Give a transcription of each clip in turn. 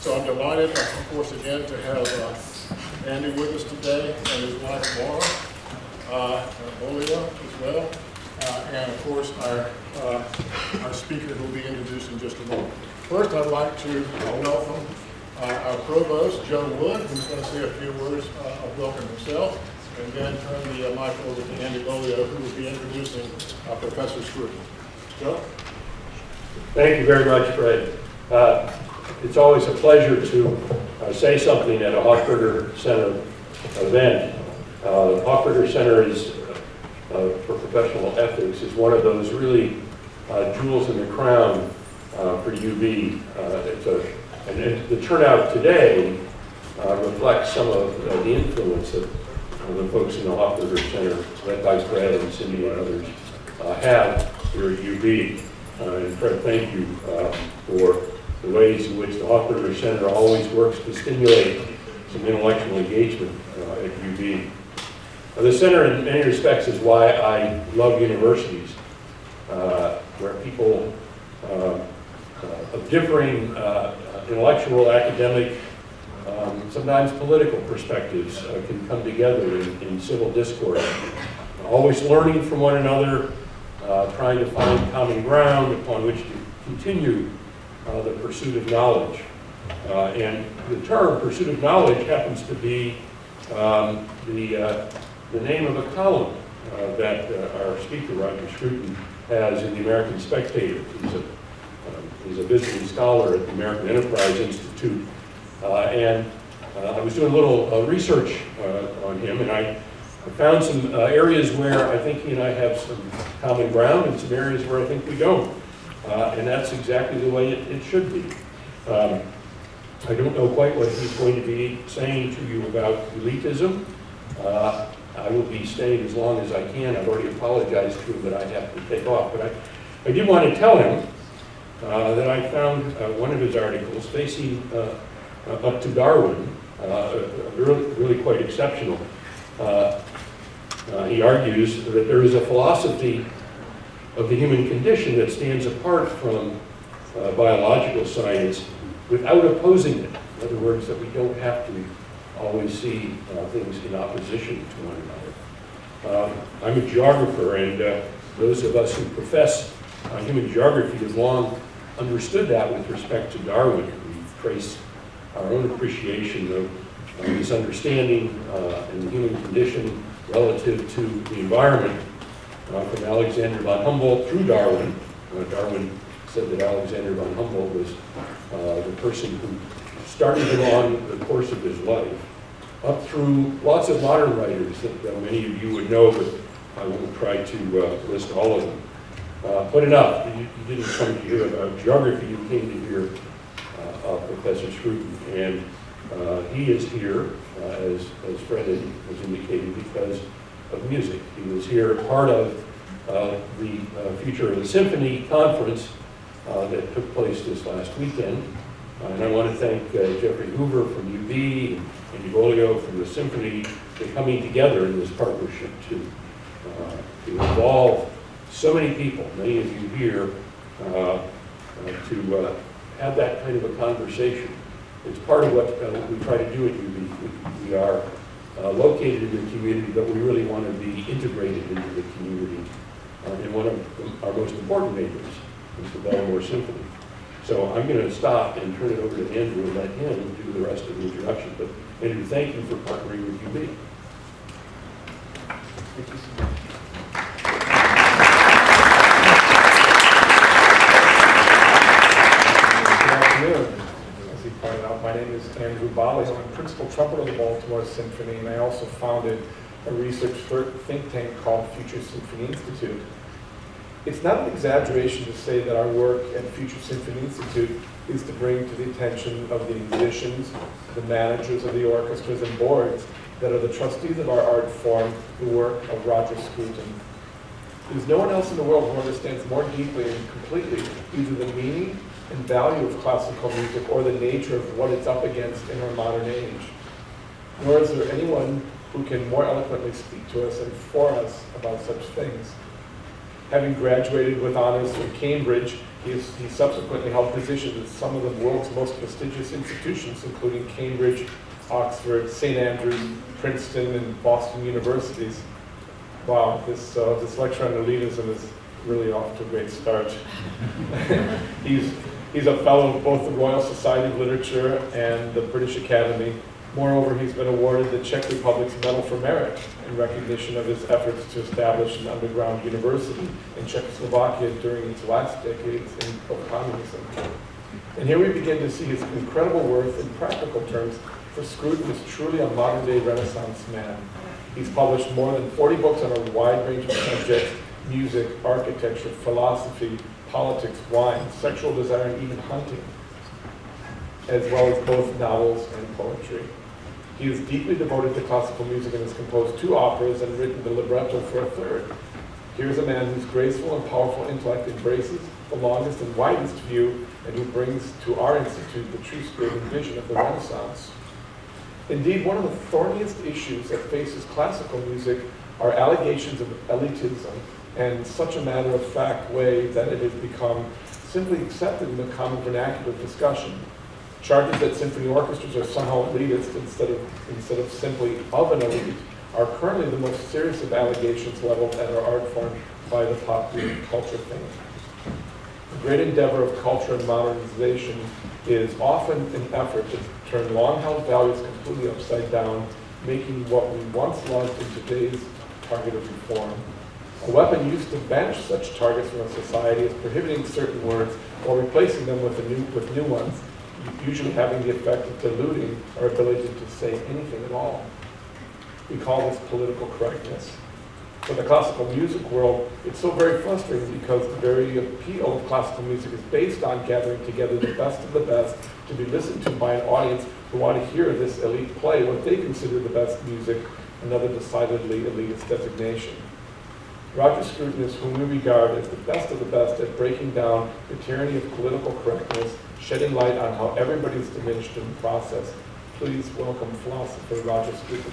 So I'm delighted, of course, again, to have Andy with us today and his wife, Laura, Olivia as well, and of course, our speaker who will be introduced in just a moment. First, I'd like to welcome our provost, Joe Wood, who's going to say a few words of welcome himself, and then turn the mic over to Andy Bolio, who will be introducing Professor Scruton. Joe? Thank you very much, Fred. It's always a pleasure to say something at a Hochberger Center event. The Hochberger Center is, for professional ethics, is one of those really jewels in the crown for UB. And the turnout today reflects some of the influence that the folks in the Hochberger Center, led by Fred and Cindy and others, have here at UB. And Fred, thank you for the ways in which the Hochberger Center always works to stimulate some intellectual engagement at UB. The center, in many respects, is why I love universities, where people of differing intellectual, academic, sometimes political perspectives can come together in civil discourse, always learning from one another, trying to find common ground upon which to continue the pursuit of knowledge. And the term pursuit of knowledge happens to be the name of a column that our speaker, Roger Scruton, has in the American Spectator. He's a visiting scholar at the American Enterprise Institute. And I was doing a little research on him, and I found some areas where I think he and I have some common ground and some areas where I think we don't. And that's exactly the way it should be. I don't know quite what he's going to be saying to you about elitism. I will be staying as long as I can. I've already apologized to him that I have to take off. But I did want to tell him that I found one of his articles facing up to Darwin, really quite exceptional. He argues that there is a philosophy of the human condition that stands apart from biological science without opposing it. In other words, that we don't have to always see things in opposition to one another. I'm a geographer, and those of us who profess human geography have long understood that with respect to Darwin. We trace our own appreciation of this understanding in the human condition relative to the environment from Alexander von Humboldt through Darwin. Darwin said that Alexander von Humboldt was the person who started him on the course of his life, up through lots of modern writers that many of you would know, but I won't try to list all of them. But enough, you didn't come to hear about geography, you came to hear Professor Scruton. And he is here, as Fred has indicated, because of music. He was here part of the Future of the Symphony conference that took place this last weekend. And I want to thank Jeffrey Hoover from UB and Andy Bolio from the Symphony for coming together in this partnership to involve so many people, many of you here, to have that kind of a conversation. It's part of what we try to do at UB. We are located in the community, but we really want to be integrated into the community. And one of our most important neighbors is the Baltimore Symphony. So I'm going to stop and turn it over to Andrew and let him do the rest of the introduction. But Andrew, thank you for partnering with UB. Thank you so much. As he pointed out, my name is Andrew Bolio. I'm principal trumpeter of the Baltimore Symphony, and I also founded a research think tank called Future Symphony Institute. It's not an exaggeration to say that our work at Future Symphony Institute is to bring to the attention of the musicians, the managers of the orchestras and boards that are the trustees of our art form, the work of Roger Scruton. There's no one else in the world who understands more deeply and completely either the meaning and value of classical music or the nature of what it's up against in our modern age. Nor is there anyone who can more eloquently speak to us and for us about such things. Having graduated with honors from Cambridge, he subsequently held positions at some of the world's most prestigious institutions, including Cambridge, Oxford, St. Andrews, Princeton, and Boston universities. Wow, this lecture on elitism is really off to a great start. He's a fellow of both the Royal Society of Literature and the British Academy. Moreover, he's been awarded the Czech Republic's Medal for Merit in recognition of his efforts to establish an underground university in Czechoslovakia during its last decades of communism. And here we begin to see his incredible worth in practical terms, for Scruton is truly a modern-day Renaissance man. He's published more than 40 books on a wide range of subjects: music, architecture, philosophy, politics, wine, sexual desire, and even hunting, as well as both novels and poetry. He is deeply devoted to classical music and has composed 2 operas and written the libretto for a 3rd. Here's a man whose graceful and powerful intellect embraces the longest and widest view, and who brings to our institute the true spirit and vision of the Renaissance. Indeed, one of the thorniest issues that faces classical music are allegations of elitism, and in such a matter-of-fact way that it has become simply accepted in the common vernacular discussion. Charges that symphony orchestras are somehow elitist instead of simply of an elite are currently the most serious of allegations leveled at our art form by the popular culture thing. The great endeavor of culture and modernization is often an effort to turn long-held values completely upside down, making what we once loved in today's target of reform. A weapon used to banish such targets from a society is prohibiting certain words or replacing them with new ones, usually having the effect of diluting our ability to say anything at all. We call this political correctness. For the classical music world, it's so very frustrating because the very appeal of classical music is based on gathering together the best of the best to be listened to by an audience who want to hear this elite play what they consider the best music, another decidedly elitist designation. Roger Scruton is whom we regard as the best of the best at breaking down the tyranny of political correctness, shedding light on how everybody is diminished in the process. Please welcome philosopher Roger Scruton.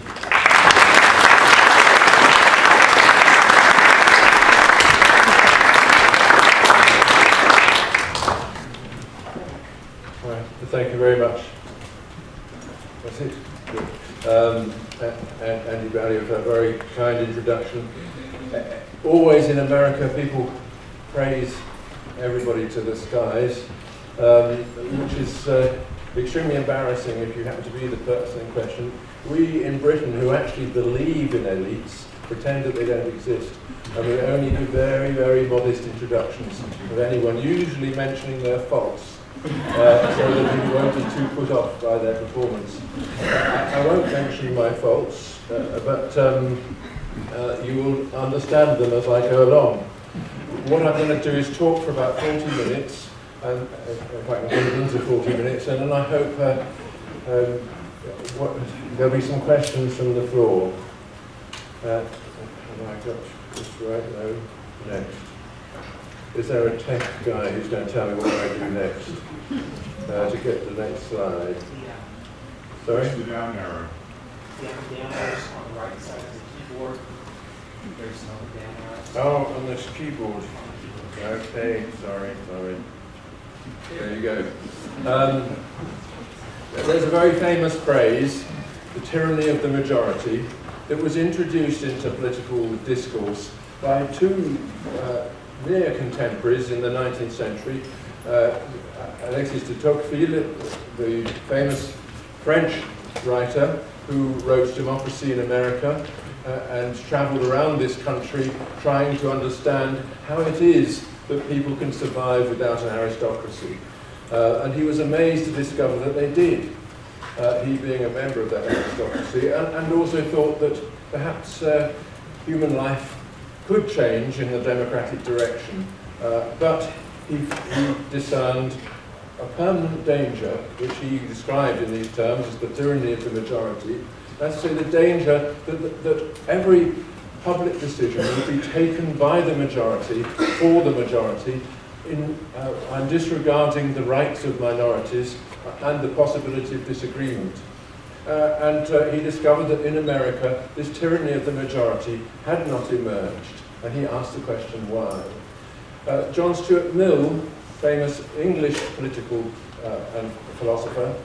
All right. Thank you very much. That's it. Andy Browley, for a very kind introduction. Always in America, people praise everybody to the skies, which is extremely embarrassing if you happen to be the person in question. We in Britain, who actually believe in elites, pretend that they don't exist, and we only do very, very modest introductions of anyone, usually mentioning their faults, so that you won't be too put off by their performance. I won't mention my faults, but you will understand them as I go along. What I'm going to do is talk for about 40 minutes, and in fact I'm going into 40 minutes, and then I hope there'll be some questions from the floor. Have I got this right? No. Next. Is there a tech guy who's going to tell me what I do next? To get to the next slide. Sorry? Push the down arrow. Down arrows on the right side of the keyboard. There's no down arrows. Oh, on this keyboard. Okay, sorry. There you go. There's a very famous phrase, the tyranny of the majority, that was introduced into political discourse by 2 near contemporaries in the 19th century. Alexis de Tocqueville, the famous French writer who wrote Democracy in America and traveled around this country trying to understand how it is that people can survive without an aristocracy. And he was amazed to discover that they did, he being a member of that aristocracy, and also thought that perhaps human life could change in the democratic direction, but he discerned a permanent danger, which he described in these terms as the tyranny of the majority. That's to say, the danger that every public decision will be taken by the majority, for the majority, and disregarding the rights of minorities and the possibility of disagreement. And he discovered that in America, this tyranny of the majority had not emerged. And he asked the question, why? John Stuart Mill, famous English political and philosopher,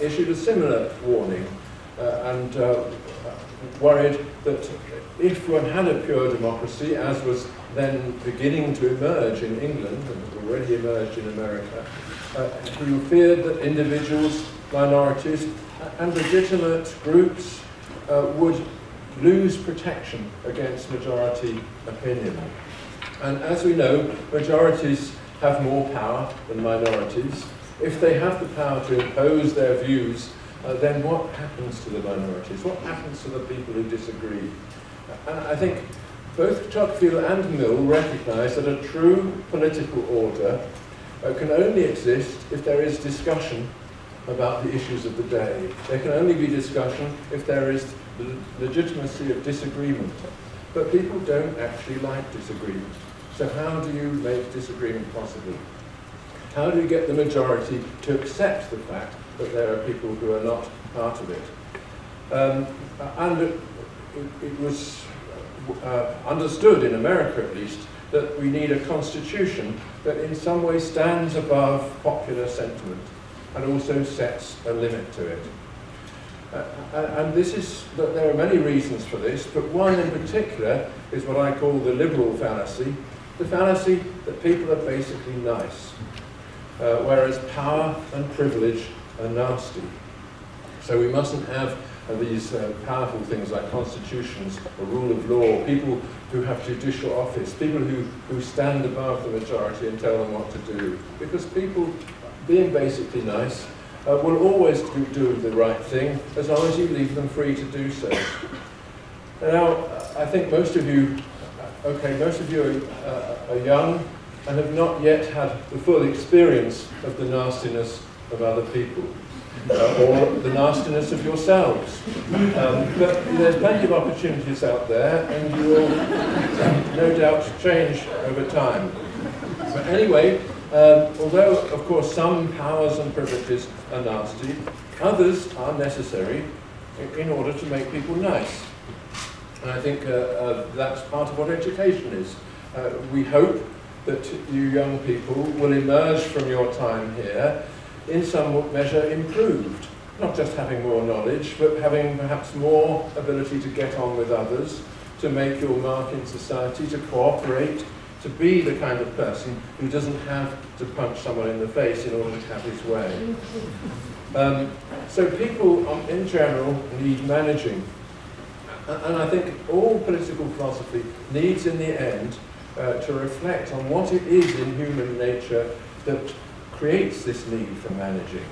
issued a similar warning and worried that if one had a pure democracy, as was then beginning to emerge in England and already emerged in America, he feared that individuals, minorities, and legitimate groups would lose protection against majority opinion. And as we know, majorities have more power than minorities. If they have the power to impose their views, then what happens to the minorities? What happens to the people who disagree? And I think both Tocqueville and Mill recognize that a true political order can only exist if there is discussion about the issues of the day. There can only be discussion if there is the legitimacy of disagreement. But people don't actually like disagreement. So how do you make disagreement possible? How do you get the majority to accept the fact that there are people who are not part of it? And it was understood, in America at least, that we need a constitution that in some way stands above popular sentiment and also sets a limit to it. And this is, that there are many reasons for this, but one in particular is what I call the liberal fallacy, the fallacy that people are basically nice, whereas power and privilege are nasty. So we mustn't have these powerful things like constitutions, or rule of law, people who have judicial office, people who stand above the majority and tell them what to do. Because people, being basically nice, will always do the right thing as long as you leave them free to do so. Now, I think most of you are young and have not yet had the full experience of the nastiness of other people. Or the nastiness of yourselves. But there's plenty of opportunities out there, and you will no doubt change over time. But anyway, although of course some powers and privileges are nasty, others are necessary in order to make people nice. And I think that's part of what education is. We hope that you young people will emerge from your time here in some measure improved, not just having more knowledge, but having perhaps more ability to get on with others, to make your mark in society, to cooperate, to be the kind of person who doesn't have to punch someone in the face in order to have his way. So people in general need managing. And I think all political philosophy needs in the end to reflect on what it is in human nature that creates this need for managing.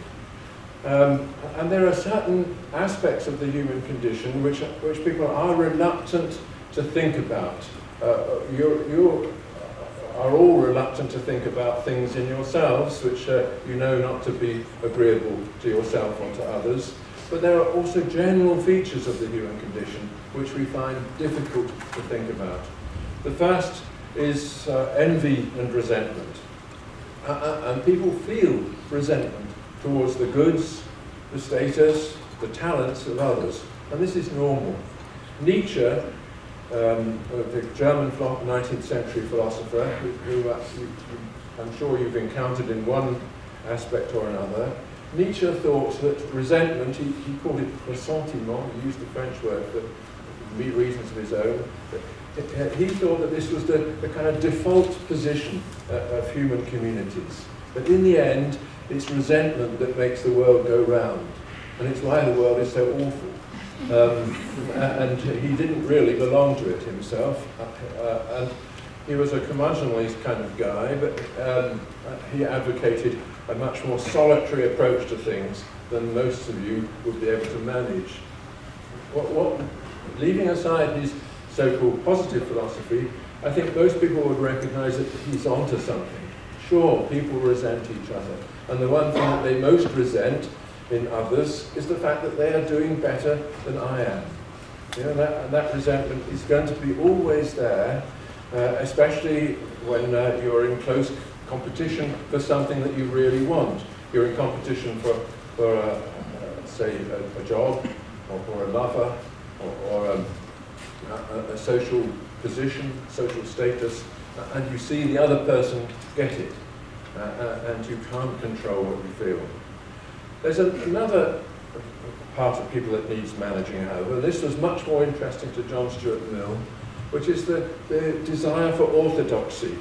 And there are certain aspects of the human condition which people are reluctant to think about. You are all reluctant to think about things in yourselves which you know not to be agreeable to yourself or to others. But there are also general features of the human condition which we find difficult to think about. The first is envy and resentment. And people feel resentment towards the goods, the status, the talents of others. And this is normal. Nietzsche, the German 19th century philosopher, who I'm sure you've encountered in one aspect or another, Nietzsche thought that resentment, he called it ressentiment, he used the French word for reasons of his own, he thought that this was the kind of default position of human communities. But in the end, it's resentment that makes the world go round. And it's why the world is so awful. And he didn't really belong to it himself. And he was a curmudgeonly kind of guy, but he advocated a much more solitary approach to things than most of you would be able to manage. Leaving aside his so-called positive philosophy, I think most people would recognize that he's onto something. Sure, people resent each other. And the one thing that they most resent in others is the fact that they are doing better than I am. You know, that resentment is going to be always there, especially when you're in close competition for something that you really want. You're in competition for say, a job, or for a lover, or a social position, social status, and you see the other person get it, and you can't control what you feel. There's another part of people that needs managing, however, and this was much more interesting to John Stuart Mill, which is the desire for orthodoxy.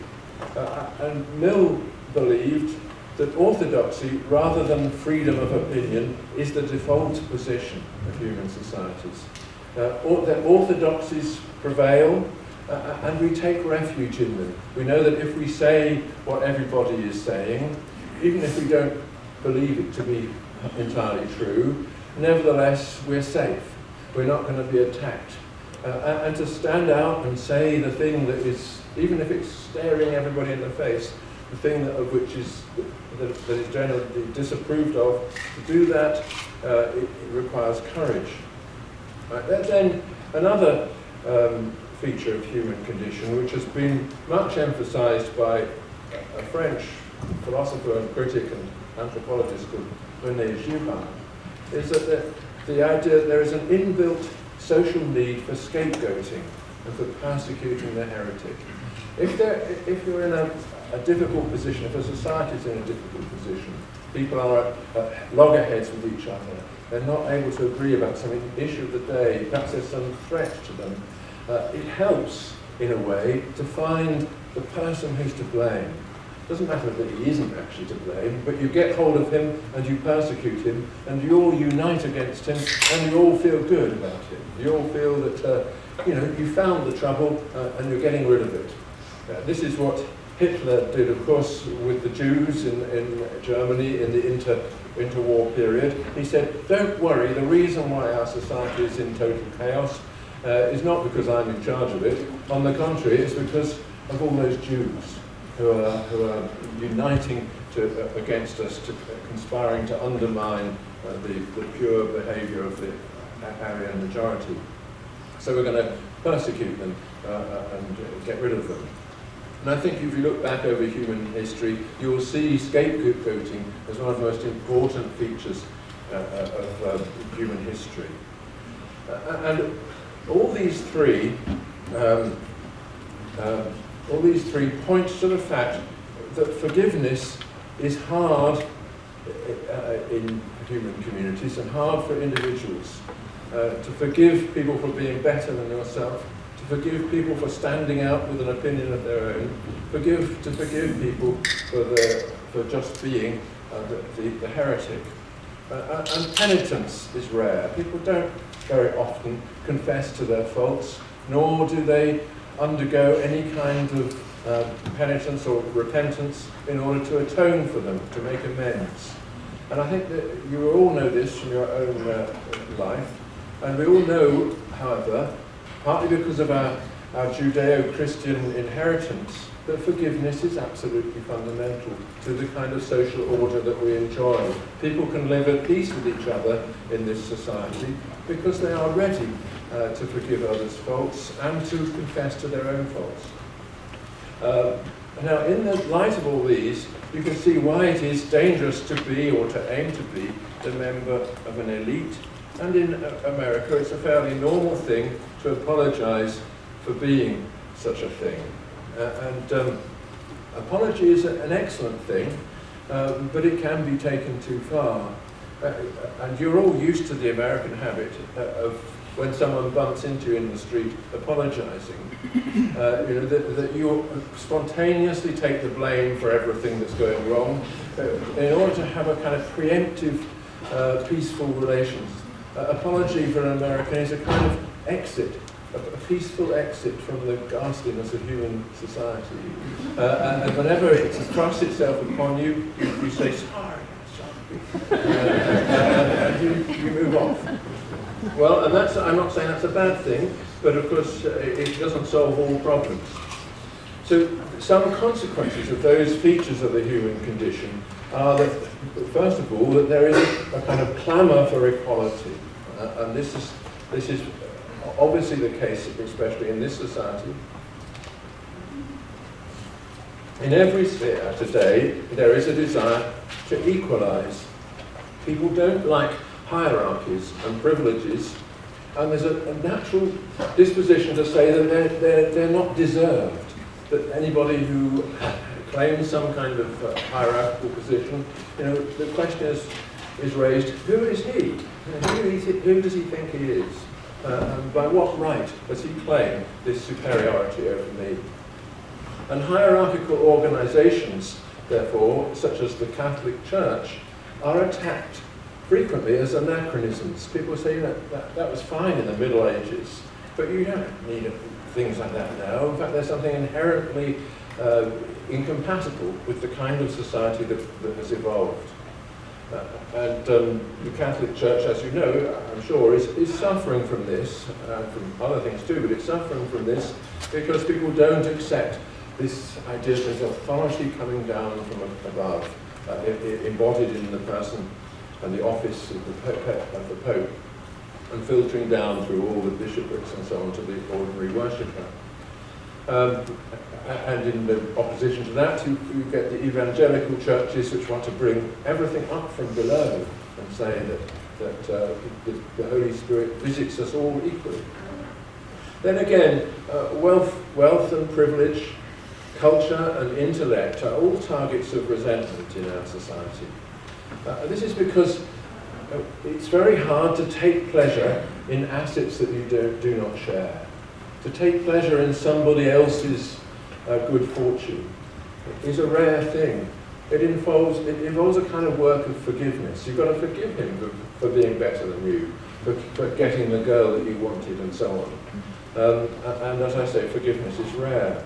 And Mill believed that orthodoxy, rather than freedom of opinion, is the default position of human societies. That orthodoxies prevail, and we take refuge in them. We know that if we say what everybody is saying, even if we don't believe it to be entirely true, nevertheless we're safe. We're not going to be attacked. And to stand out and say the thing that is, even if it's staring everybody in the face, the thing that is generally disapproved of, to do that, it requires courage. Then another feature of human condition, which has been much emphasized by a French philosopher and critic and anthropologist called René Girard, is that the idea that there is an inbuilt social need for scapegoating and for persecuting the heretic. If you're in a difficult position, if a society is in a difficult position, people are at loggerheads with each other, they're not able to agree about something, issue of the day, perhaps there's some threat to them, it helps, in a way, to find the person who's to blame. It doesn't matter that he isn't actually to blame, but you get hold of him and you persecute him, and you all unite against him, and you all feel good about it. You all feel that you found the trouble and you're getting rid of it. This is what Hitler did, of course, with the Jews in Germany in the interwar period. He said, don't worry, the reason why our society is in total chaos is not because I'm in charge of it. On the contrary, it's because of all those Jews who are uniting against us, conspiring to undermine the pure behavior of the Aryan majority. So we're going to persecute them and get rid of them. And I think if you look back over human history, you will see scapegoating as one of the most important features of human history. And all these three point to the fact that forgiveness is hard in human communities and hard for individuals. To forgive people for being better than yourself, to forgive people for standing out with an opinion of their own, to forgive people for just being the heretic. And penitence is rare. People don't very often confess to their faults, nor do they undergo any kind of penitence or repentance in order to atone for them, to make amends. And I think that you all know this from your own life. And we all know, however, partly because of our Judeo-Christian inheritance, that forgiveness is absolutely fundamental to the kind of social order that we enjoy. People can live at peace with each other in this society because they are ready to forgive others' faults and to confess to their own faults. Now, in the light of all these, you can see why it is dangerous to be, or to aim to be, a member of an elite. And in America, it's a fairly normal thing to apologize for being such a thing. Apology is an excellent thing, but it can be taken too far. And you're all used to the American habit of when someone bumps into you in the street, apologizing. That you spontaneously take the blame for everything that's going wrong in order to have a kind of preemptive, peaceful relations. Apology for an American is a kind of exit, a peaceful exit from the ghastliness of human society. And whenever it thrusts itself upon you, you say, sorry, and you move off. Well, and I'm not saying that's a bad thing, but of course it doesn't solve all problems. So some consequences of those features of the human condition are that, first of all, that there is a kind of clamour for equality. And this is obviously the case, especially in this society. In every sphere today, there is a desire to equalise. People don't like hierarchies and privileges, And there's a natural disposition to say that they're not deserved, that anybody who claims some kind of hierarchical position, the question is raised, who is he? Who does he think he is? And by what right does he claim this superiority over me? And hierarchical organizations, therefore, such as the Catholic Church, are attacked frequently as anachronisms. People say that was fine in the Middle Ages, but you don't need things like that now. In fact, there's something inherently incompatible with the kind of society that has evolved. And the Catholic Church, as you know, I'm sure, is suffering from this, from other things too, but it's suffering from this because people don't accept this idea that there's authority coming down from above, embodied in the person and the office of the Pope, and filtering down through all the bishoprics and so on to the ordinary worshipper. And in the opposition to that, you get the evangelical churches which want to bring everything up from below and say that the Holy Spirit visits us all equally. Then again, wealth and privilege, culture and intellect are all targets of resentment in our society. This is because it's very hard to take pleasure in assets that you do not share. To take pleasure in somebody else's good fortune is a rare thing. It involves a kind of work of forgiveness. You've got to forgive him for being better than you, for getting the girl that you wanted and so on. And as I say, forgiveness is rare.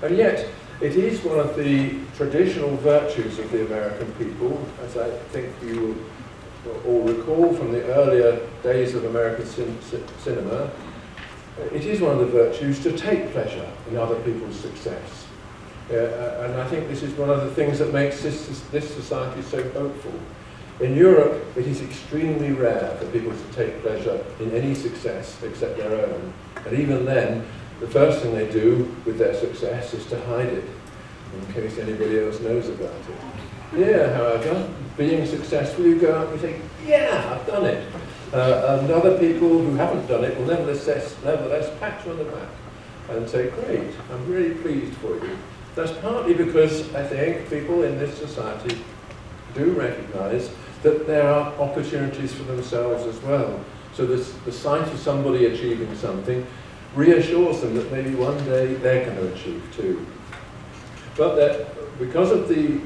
And yet, it is one of the traditional virtues of the American people, as I think you will all recall from the earlier days of American cinema. It is one of the virtues to take pleasure in other people's success. And I think this is one of the things that makes this society so hopeful. In Europe, it is extremely rare for people to take pleasure in any success except their own. And even then, the first thing they do with their success is to hide it, in case anybody else knows about it. Here, however, being successful, you go out and you think, yeah, I've done it. And other people who haven't done it will nevertheless pat you on the back and say, great, I'm really pleased for you. That's partly because I think people in this society do recognise that there are opportunities for themselves as well. So the sight of somebody achieving something reassures them that maybe one day they're going to achieve too. But that because of the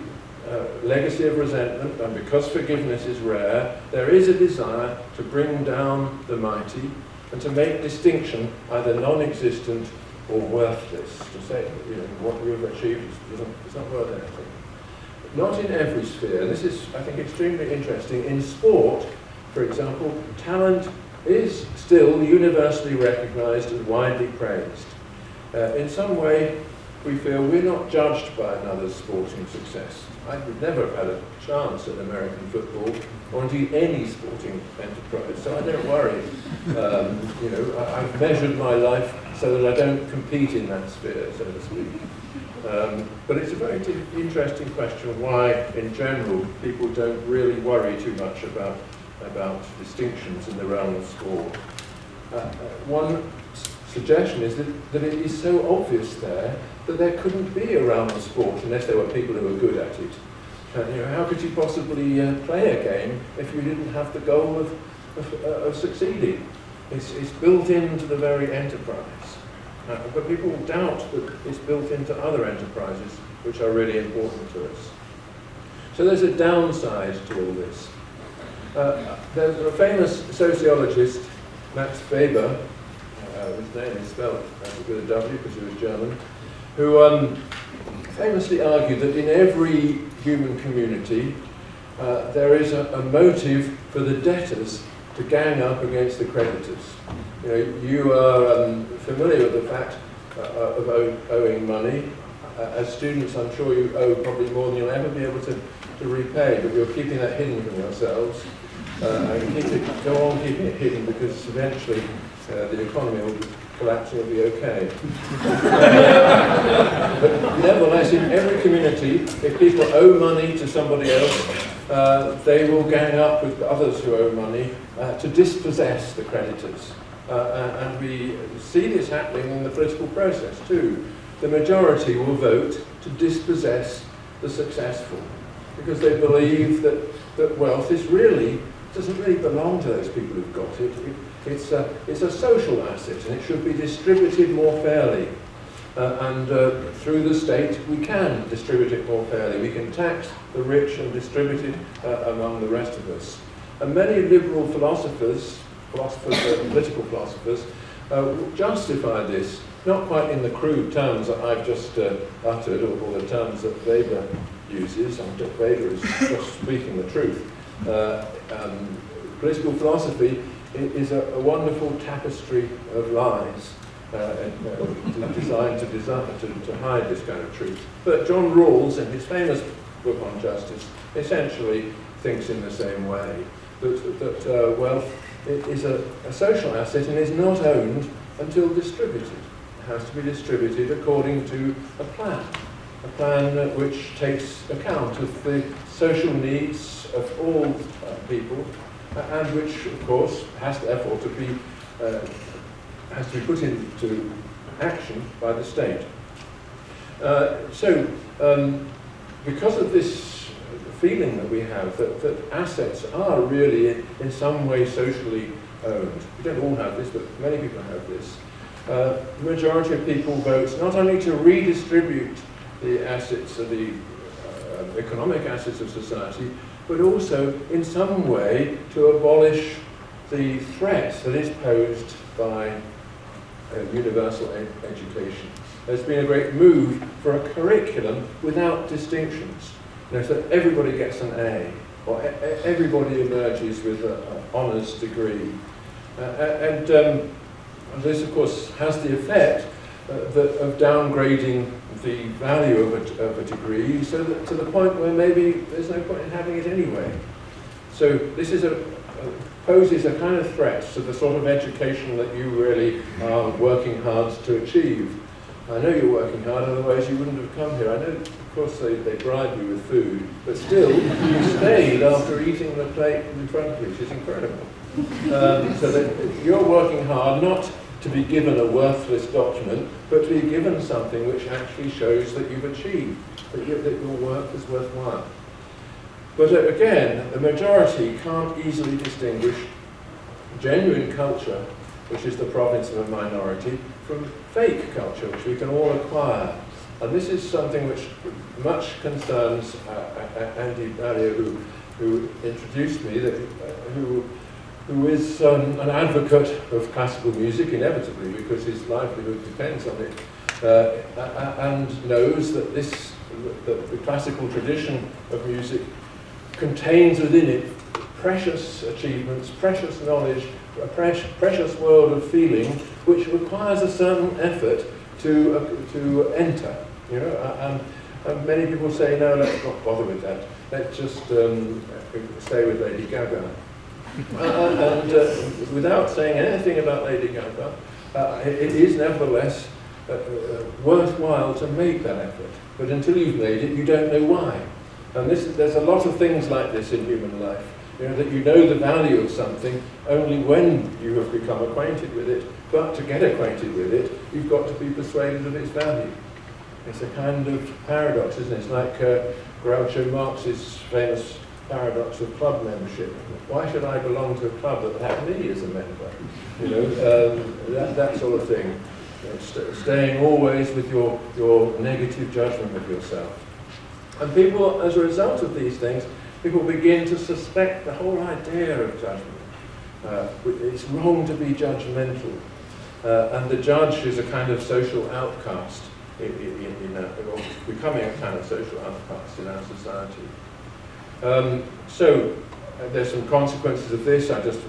legacy of resentment and because forgiveness is rare, there is a desire to bring down the mighty and to make distinction either non-existent or worthless. To say, what you've achieved is not worth anything. Not in every sphere. This is, I think, extremely interesting. In sport, for example, talent is still universally recognised and widely praised. In some way, we feel we're not judged by another's sporting success. I would never have had a chance at American football, or indeed any sporting enterprise, so I don't worry. I've measured my life so that I don't compete in that sphere, so to speak. But it's a very interesting question why, in general, people don't really worry too much about distinctions in the realm of sport. One suggestion is that it is so obvious there that there couldn't be a realm of sport unless there were people who were good at it. How could you possibly play a game if you didn't have the goal of succeeding? It's built into the very enterprise. But people doubt that it's built into other enterprises which are really important to us. So there's a downside to all this. There's a famous sociologist, Max Weber, his name is spelled with a W because he was German, who famously argued that in every human community there is a motive for the debtors to gang up against the creditors. You are familiar with the fact of owing money. As students, I'm sure you owe probably more than you'll ever be able to repay, but you're keeping that hidden from yourselves. And go on keeping it hidden because eventually the economy will collapse and it'll be okay. But nevertheless, in every community, if people owe money to somebody else, they will gang up with others who owe money to dispossess the creditors. And we see this happening in the political process too. The majority will vote to dispossess the successful because they believe that wealth doesn't really belong to those people who've got it. It's a social asset and it should be distributed more fairly. Through the state, we can distribute it more fairly. We can tax the rich and distribute it among the rest of us. And many liberal philosophers and political philosophers, justify this, not quite in the crude terms that I've just uttered, or the terms that Weber uses. Weber is just speaking the truth. Political philosophy is a wonderful tapestry of lies. Designed to hide this kind of truth. But John Rawls, in his famous book on justice, essentially thinks in the same way, that wealth is a social asset and is not owned until distributed. It has to be distributed according to a plan which takes account of the social needs of all people, and which, of course, has therefore to be put into action by the state. Because of this feeling that we have that assets are really in some way socially owned, we don't all have this, but many people have this, the majority of people vote not only to redistribute the assets of the economic assets of society, but also in some way to abolish the threat that is posed by universal education. There's been a great move for a curriculum without distinctions, so that everybody gets an A, or everybody emerges with an honours degree. This, of course, has the effect of downgrading the value of a degree, so that to the point where maybe there's no point in having it anyway. So this is poses a kind of threat to the sort of education that you really are working hard to achieve. I know you're working hard, otherwise you wouldn't have come here. I know, of course, they bribe you with food, but still, you stayed after eating the plate in front of you, which is incredible. So that you're working hard not to be given a worthless document, but to be given something which actually shows that you've achieved, that your work is worthwhile. But again, the majority can't easily distinguish genuine culture, which is the province of a minority, from fake culture, which we can all acquire. And this is something which much concerns Andy Barrier, who introduced me, who is an advocate of classical music, inevitably, because his livelihood depends on it, and knows that the classical tradition of music contains within it precious achievements, precious knowledge, a precious world of feeling, which requires a certain effort to enter. And many people say, no, let's not bother with that. Let's just stay with Lady Gaga. Without saying anything about Lady Gaga, it is nevertheless worthwhile to make that effort. But until you've made it, you don't know why. And there's a lot of things like this in human life. That you know the value of something only when you have become acquainted with it. But to get acquainted with it, you've got to be persuaded of its value. It's a kind of paradox, isn't it? It's like Groucho Marx's famous paradox of club membership. Why should I belong to a club that will have me as a member? That sort of thing. Staying always with your negative judgment of yourself. And people, as a result of these things, people begin to suspect the whole idea of judgment. It's wrong to be judgmental. And the judge is a kind of social outcast, or becoming a kind of social outcast in our society. There's some consequences of this. I just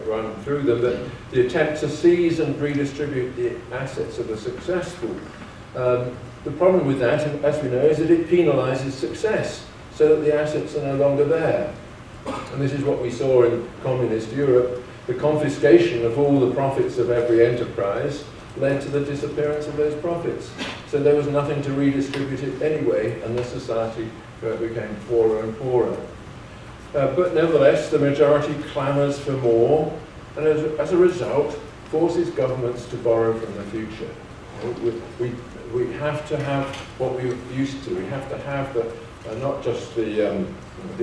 run through them. That the attempt to seize and redistribute the assets of the successful. The problem with that, as we know, is that it penalises success, so that the assets are no longer there. And this is what we saw in communist Europe. The confiscation of all the profits of every enterprise led to the disappearance of those profits. So there was nothing to redistribute it anyway, and the society became poorer and poorer. But nevertheless, the majority clamours for more, and as a result, forces governments to borrow from the future. We have to have what we're used to. We have to have not just the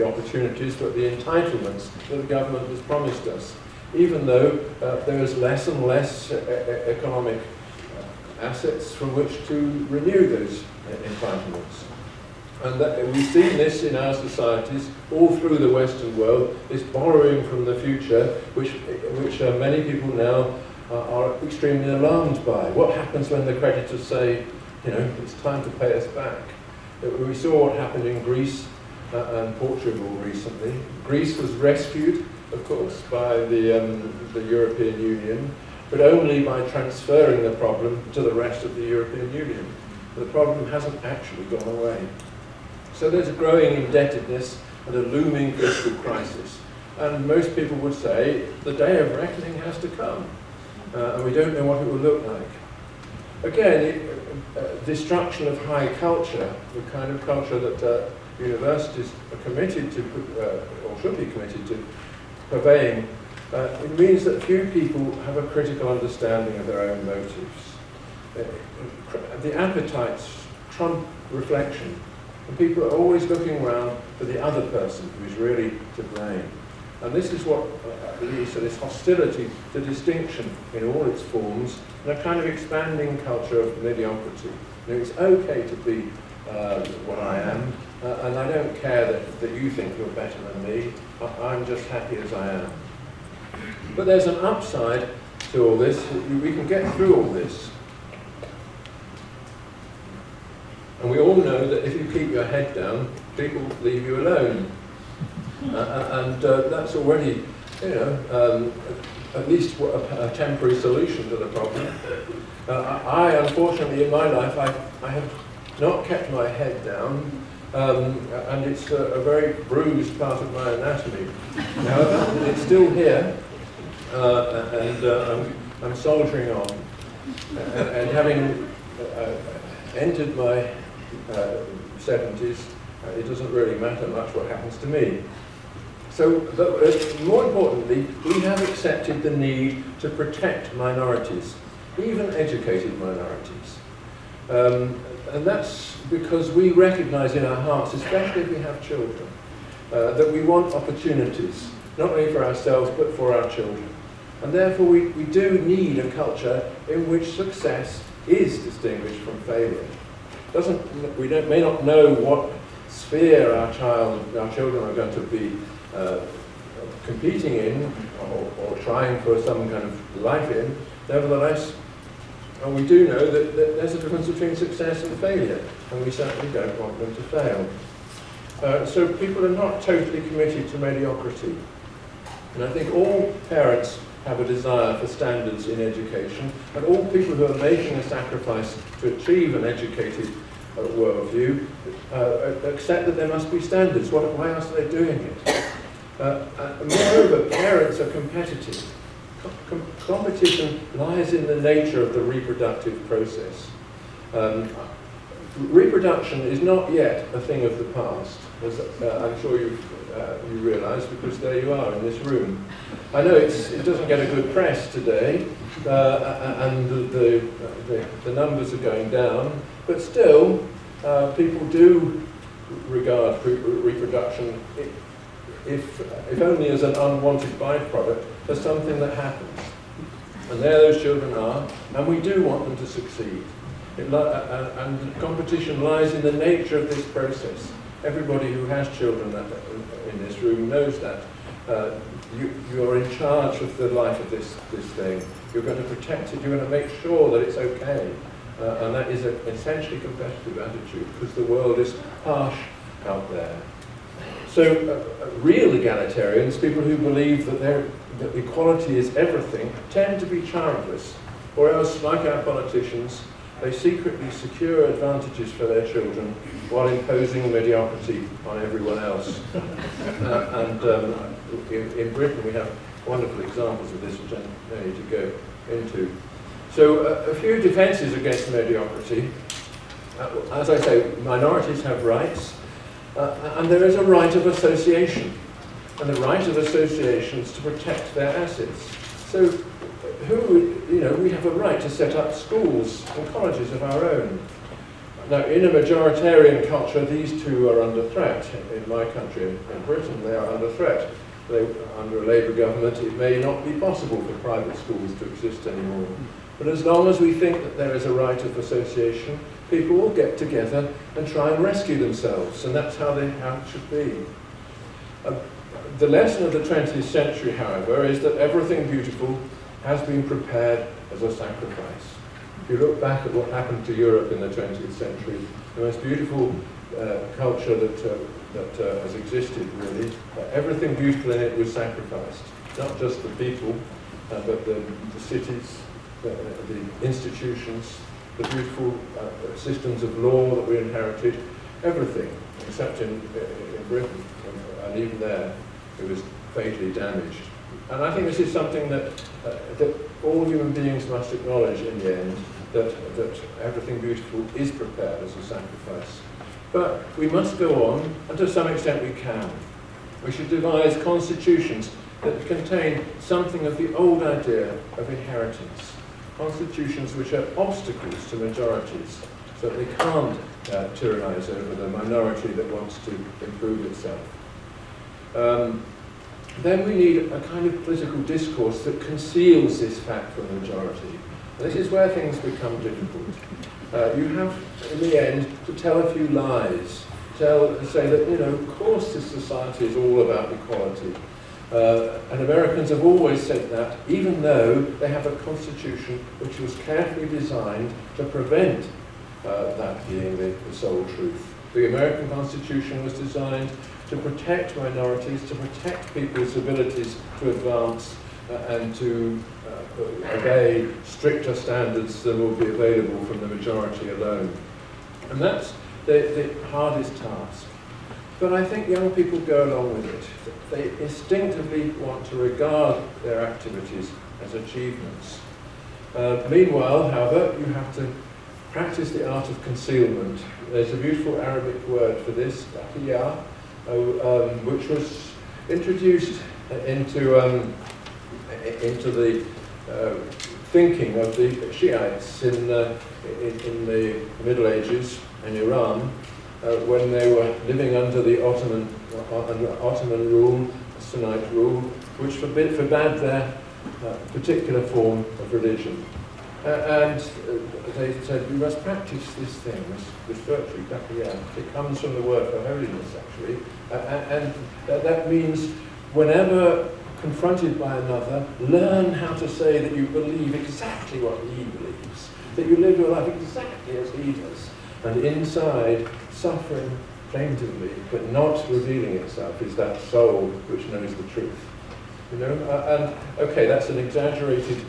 opportunities, but the entitlements that the government has promised us, even though there is less and less economic assets from which to renew those entitlements. And we've seen this in our societies all through the Western world, this borrowing from the future, which many people now are extremely alarmed by. What happens when the creditors say, it's time to pay us back? We saw what happened in Greece and Portugal recently. Greece was rescued, of course, by the European Union, but only by transferring the problem to the rest of the European Union. The problem hasn't actually gone away. So there's a growing indebtedness and a looming fiscal crisis. And most people would say the day of reckoning has to come. And we don't know what it will look like. Again, destruction of high culture, the kind of culture that universities are committed to, or should be committed to, purveying, it means that few people have a critical understanding of their own motives. The appetites trump reflection, and people are always looking around for the other person who is really to blame. And this is what leads to this hostility to distinction in all its forms, and a kind of expanding culture of mediocrity. It's okay to be what I am, and I don't care that you think you're better than me. I'm just happy as I am. But there's an upside to all this. We can get through all this. And we all know that if you keep your head down, people leave you alone. And that's already, at least a temporary solution to the problem. Unfortunately, in my life, I have not kept my head down, and it's a very bruised part of my anatomy. However, it's still here, and I'm soldiering on. And having entered my 70s, it doesn't really matter much what happens to me. So, more importantly, we have accepted the need to protect minorities, even educated minorities. And that's because we recognize in our hearts, especially if we have children, that we want opportunities, not only for ourselves, but for our children. And therefore, we do need a culture in which success is distinguished from failure. We may not know what sphere our children are going to be competing in or trying for some kind of life in. Nevertheless, we do know that there's a difference between success and failure, and we certainly don't want them to fail. So people are not totally committed to mediocrity. And I think all parents have a desire for standards in education, and all people who are making a sacrifice to achieve an educated worldview accept that there must be standards. Why else are they doing it? Moreover, parents are competitive. Competition lies in the nature of the reproductive process. Reproduction is not yet a thing of the past, as I'm sure you realise, because there you are in this room. I know it doesn't get a good press today, and the numbers are going down, but still, people do regard reproduction, if only as an unwanted byproduct, as something that happens. And there those children are, and we do want them to succeed. And competition lies in the nature of this process. Everybody who has children in this room knows that. You're in charge of the life of this thing. You're going to protect it. You're going to make sure that it's okay. And that is an essentially competitive attitude, because the world is harsh out there. So real egalitarians, people who believe that equality is everything, tend to be childless, or else, like our politicians, they secretly secure advantages for their children while imposing mediocrity on everyone else. And in Britain we have wonderful examples of this, which I don't need to go into. So a few defences against mediocrity. As I say, minorities have rights, and there is a right of association. And the right of associations to protect their assets. So, we have a right to set up schools and colleges of our own. Now, in a majoritarian culture, these two are under threat. In my country, in Britain, they are under threat. Under a Labour government, it may not be possible for private schools to exist anymore. But as long as we think that there is a right of association, people will get together and try and rescue themselves, and that's how it should be. The lesson of the 20th century, however, is that everything beautiful has been prepared as a sacrifice. If you look back at what happened to Europe in the 20th century, the most beautiful culture that has existed, really, everything beautiful in it was sacrificed. Not just the people, but the cities, the institutions, the beautiful systems of law that we inherited, everything, except in Britain, and even there, it was fatally damaged. And I think this is something that all human beings must acknowledge in the end, that everything beautiful is prepared as a sacrifice. But we must go on, and to some extent we can. We should devise constitutions that contain something of the old idea of inheritance. Constitutions which are obstacles to majorities, so that they can't tyrannize over the minority that wants to improve itself. Then we need a kind of political discourse that conceals this fact from the majority. And this is where things become difficult. You have, in the end, to tell a few lies. Say that, of course this society is all about equality. And Americans have always said that, even though they have a constitution which was carefully designed to prevent that being the sole truth. The American Constitution was designed to protect minorities, to protect people's abilities to advance and to obey stricter standards than will be available from the majority alone. And that's the hardest task. But I think young people go along with it. They instinctively want to regard their activities as achievements. Meanwhile, however, you have to practice the art of concealment. There's a beautiful Arabic word for this, taqiyya, which was introduced into the thinking of the Shiites in the Middle Ages in Iran, when they were living under the Ottoman rule, Sunnite rule, which forbade their particular form of religion. And they said, we must practice this thing, this virtue, taqiyya. It comes from the word for holiness, actually. And that means whenever confronted by another, learn how to say that you believe exactly what he believes, that you live your life exactly as he does. And inside, suffering plaintively, but not revealing itself, is that soul which knows the truth. And okay, that's an exaggerated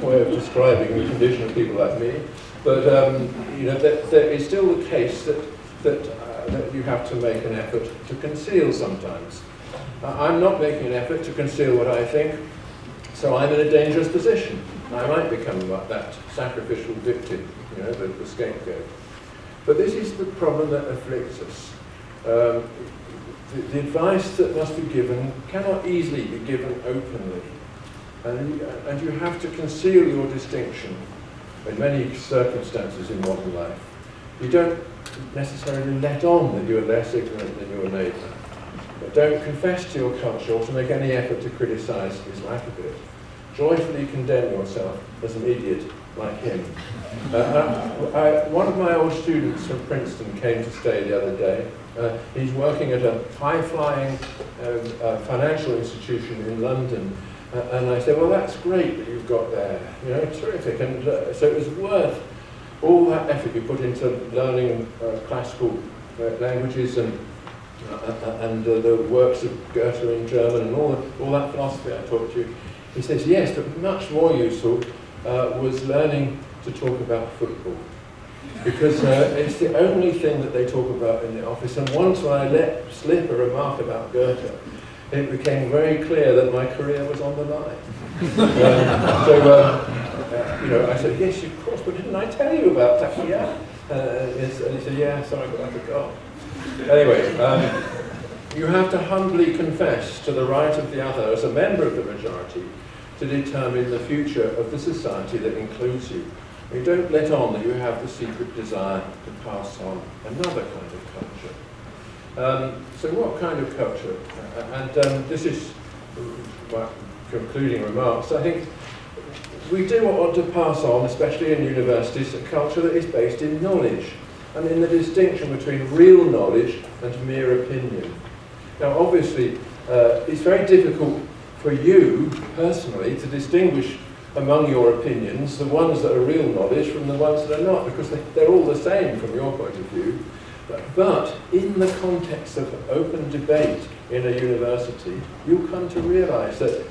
way of describing the condition of people like me, but there is still the case that you have to make an effort to conceal sometimes. I'm not making an effort to conceal what I think, so I'm in a dangerous position. I might become that sacrificial victim, the scapegoat. But this is the problem that afflicts us. The advice that must be given cannot easily be given openly. And you have to conceal your distinction in many circumstances in modern life. You don't necessarily let on that you are less ignorant than your neighbour. But don't confess to your culture or to make any effort to criticise his lack of it. Joyfully condemn yourself as an idiot like him. One of my old students from Princeton came to stay the other day. He's working at a high-flying financial institution in London. And I said, well, that's great that you've got there, terrific. And so it was worth all that effort you put into learning classical languages and the works of Goethe in German and all that philosophy I taught you. He says, yes, but much more useful was learning to talk about football. Because it's the only thing that they talk about in the office. And once when I let slip a remark about Goethe, it became very clear that my career was on the line. I said, yes, of course, but didn't I tell you about taqiyya? And he said, yeah, sorry, but I forgot. Anyway, you have to humbly confess to the right of the other as a member of the majority to determine the future of the society that includes you. You don't let on that you have the secret desire to pass on another kind of culture. So what kind of culture? This is my concluding remarks. I think we do want to pass on, especially in universities, a culture that is based in knowledge and in the distinction between real knowledge and mere opinion. Now, obviously, it's very difficult for you personally to distinguish among your opinions the ones that are real knowledge from the ones that are not, because they're all the same from your point of view. But in the context of open debate in a university, you come to realize that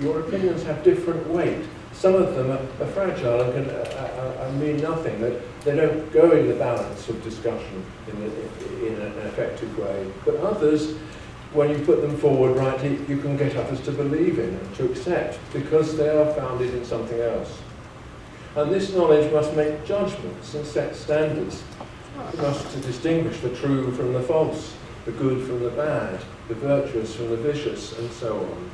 your opinions have different weight. Some of them are fragile and can mean nothing. That they don't go in the balance of discussion in an effective way. But others, when you put them forward rightly, you can get others to believe in and to accept, because they are founded in something else. And this knowledge must make judgments and set standards. It must distinguish the true from the false, the good from the bad, the virtuous from the vicious, and so on.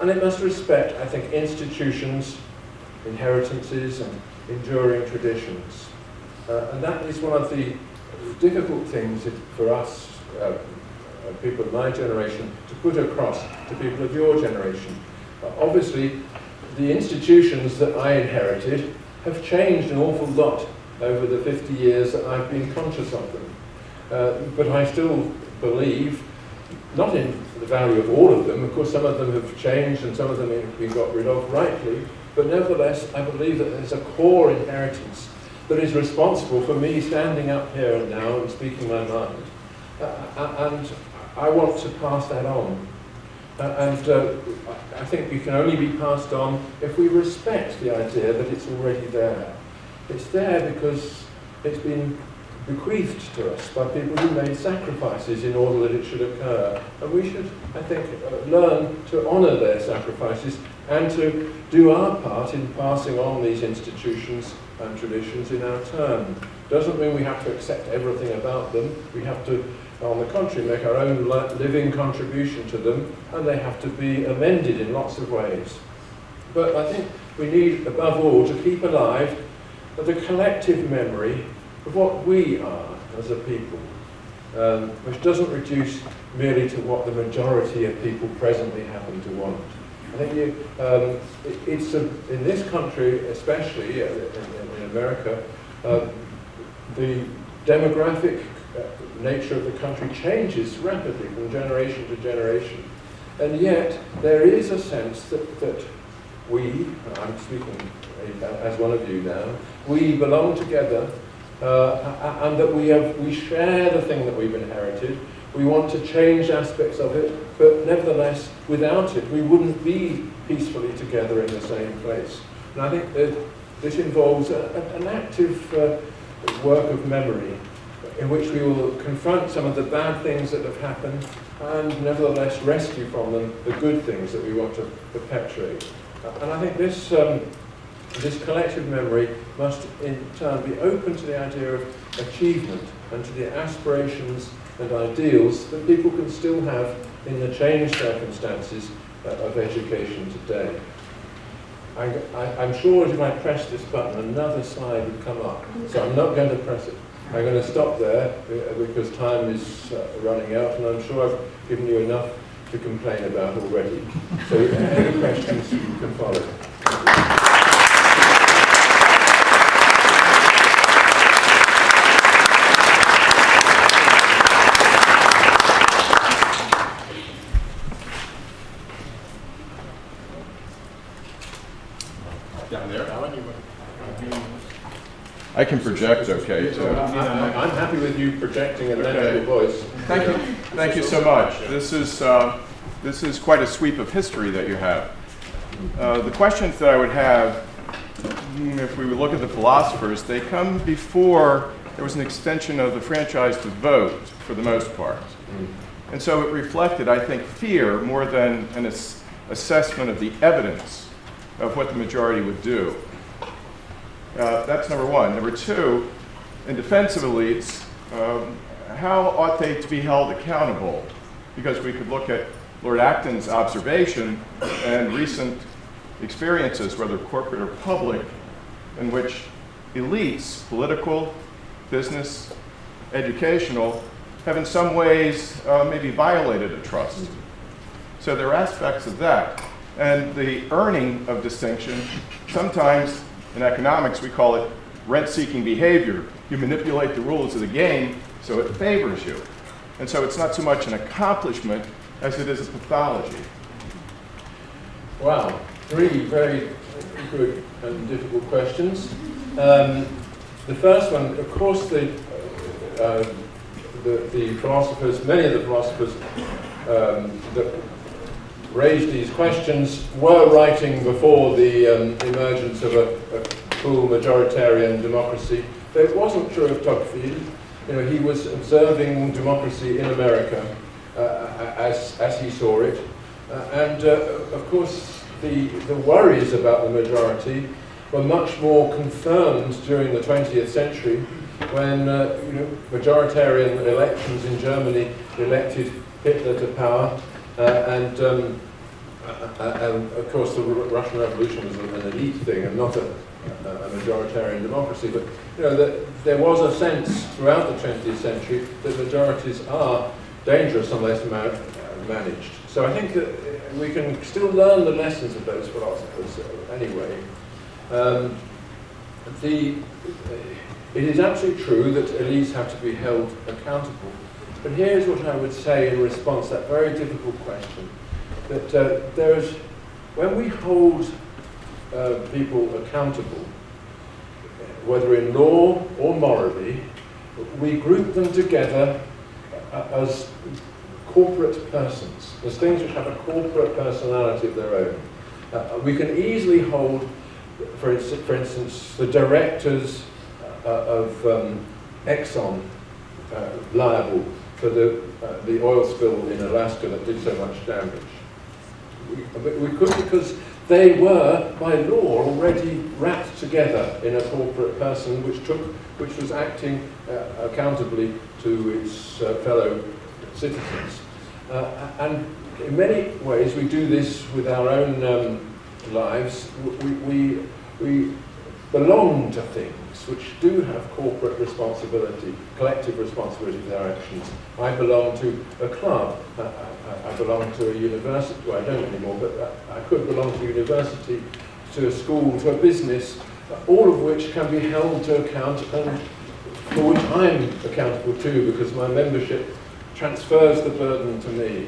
And it must respect, I think, institutions, inheritances, and enduring traditions. And that is one of the difficult things for us, people of my generation, to put across to people of your generation. Obviously, the institutions that I inherited have changed an awful lot over the 50 years that I've been conscious of them. But I still believe, not in the value of all of them, of course some of them have changed and some of them have been got rid of rightly, but nevertheless I believe that there's a core inheritance that is responsible for me standing up here and now and speaking my mind. And I want to pass that on. I think it can only be passed on if we respect the idea that it's already there. It's there because it's been bequeathed to us by people who made sacrifices in order that it should occur. And we should, I think, learn to honour their sacrifices and to do our part in passing on these institutions and traditions in our turn. Doesn't mean we have to accept everything about them. We have to, on the contrary, make our own living contribution to them, and they have to be amended in lots of ways. But I think we need, above all, to keep alive the collective memory of what we are as a people, which doesn't reduce merely to what the majority of people presently happen to want. I think it's in this country, especially in America, the demographic nature of the country changes rapidly from generation to generation. And yet there is a sense that we, I'm speaking as one of you now, we belong together, and that we share the thing that we've inherited. We want to change aspects of it, but nevertheless, without it, we wouldn't be peacefully together in the same place. And I think that this involves an active work of memory, in which we will confront some of the bad things that have happened, and nevertheless rescue from them the good things that we want to perpetuate. And I think this collective memory must in turn be open to the idea of achievement and to the aspirations and ideals that people can still have in the changed circumstances of education today. I'm sure that if I press this button, another slide would come up, so I'm not going to press it. I'm going to stop there because time is running out, and I'm sure I've given you enough to complain about already. So any questions you can follow. Down there? Alan, you want I can project okay, too. I'm happy with you projecting and Okay. then your voice. Thank you so much. This is quite a sweep of history that you have. The questions that I would have, if we would look at the philosophers, they come before there was an extension of the franchise to vote, for the most part. And so it reflected, I think, fear more than an assessment of the evidence of what the majority would do. That's number one. Number two, in defense of elites, how ought they to be held accountable? Because we could look at Lord Acton's observation and recent experiences, whether corporate or public, in which elites, political, business, educational, have in some ways maybe violated a trust. So there are aspects of that. And the earning of distinction, sometimes in economics we call it rent-seeking behavior. You manipulate the rules of the game so it favors you. And so it's not so much an accomplishment as it is a pathology. Wow, 3 very good and difficult questions. The first one, of course, the philosophers, many of the philosophers that raised these questions were writing before the emergence of a full majoritarian democracy. But it wasn't true of Tocqueville. You know, he was observing democracy in America as he saw it. And of course, the worries about the majority were much more confirmed during the 20th century when majoritarian elections in Germany elected Hitler to power. And of course, the Russian Revolution was an elite thing and not a majoritarian democracy. But there was a sense throughout the 20th century that majorities are dangerous unless managed. So I think that we can still learn the lessons of those philosophers anyway. It is absolutely true that elites have to be held accountable. But here's what I would say in response to that very difficult question. That when we hold people accountable, whether in law or morally, we group them together as corporate persons, as things which have a corporate personality of their own. We can easily hold, for instance, the directors of Exxon liable for the oil spill in Alaska that did so much damage. We could, because they were, by law, already wrapped together in a corporate person which was acting accountably to its fellow citizens. And in many ways, we do this with our own lives. We belong to things which do have corporate responsibility, collective responsibility for their actions. I belong to a club. I belong to a university. Well, I don't anymore, but I could belong to a university, to a school, to a business, all of which can be held to account and for which I'm accountable too, because my membership transfers the burden to me.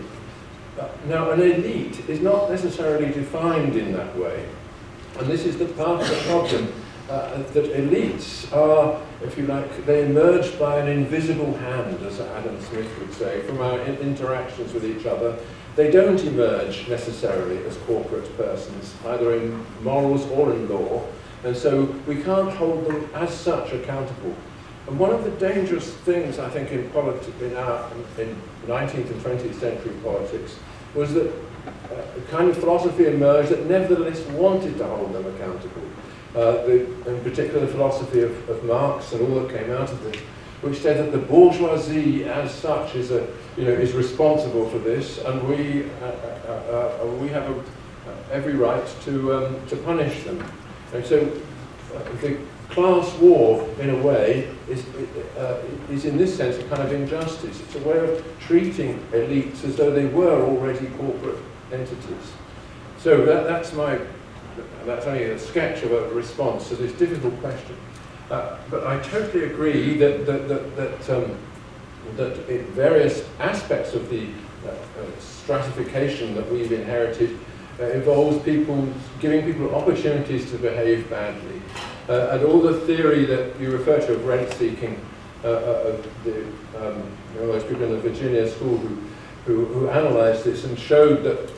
Now, an elite is not necessarily defined in that way. And this is the part of the problem, that elites are, if you like, they emerge by an invisible hand, as Adam Smith would say, from our interactions with each other. They don't emerge necessarily as corporate persons, either in morals or in law, and so we can't hold them as such accountable. And one of the dangerous things, I think, in 19th and 20th century politics was that a kind of philosophy emerged that nevertheless wanted to hold them accountable. In particular, the philosophy of Marx and all that came out of this, which said that the bourgeoisie, as such, is responsible for this, and we have every right to punish them. And so, the class war, in a way, is in this sense a kind of injustice. It's a way of treating elites as though they were already corporate entities. So that's only a sketch of a response to this difficult question. But I totally agree that in various aspects of the stratification that we've inherited involves giving people opportunities to behave badly. And all the theory that you refer to of rent-seeking, of those people in the Virginia school who analysed this and showed that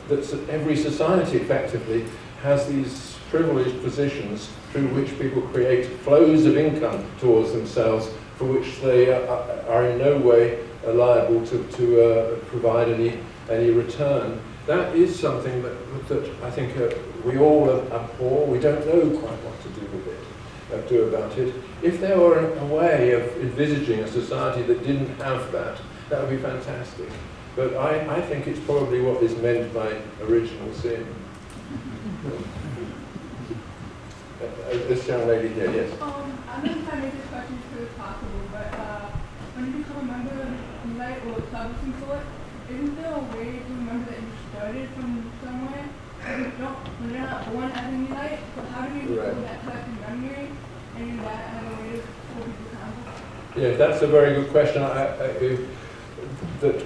every society effectively has these privileged positions through which people create flows of income towards themselves for which they are in no way liable to provide any return. That is something that I think we all abhor. We don't know quite what to do about it. If there were a way of envisaging a society that didn't have that, that would be fantastic. But I think it's probably what is meant by original sin. This young lady here, yes. I'm going to try to make this question as quick as possible, but when you become a member of the Elite or a club of some sort, isn't there a way to remember that you started from somewhere? When you're not born as an Elite, so how do you build that collective memory and use that as a way to hold people accountable? Yeah, that's a very good question. That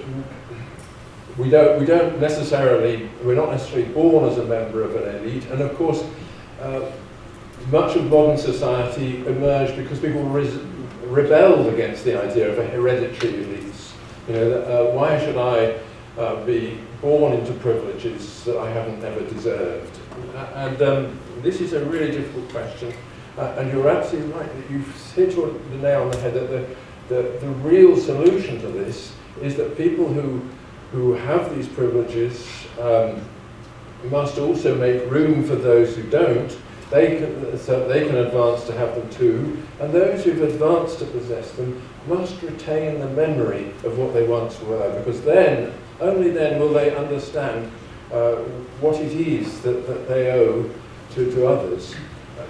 we don't necessarily, we're not necessarily born as a member of an elite, and of course, much of modern society emerged because people rebelled against the idea of a hereditary elites. You know, why should I be born into privileges that I haven't ever deserved? And this is a really difficult question, and you're absolutely right that you've hit the nail on the head that the real solution to this is that people who have these privileges must also make room for those who don't. So they can advance to have them too, and those who've advanced to possess them must retain the memory of what they once were, because then, only then will they understand what it is that they owe to others.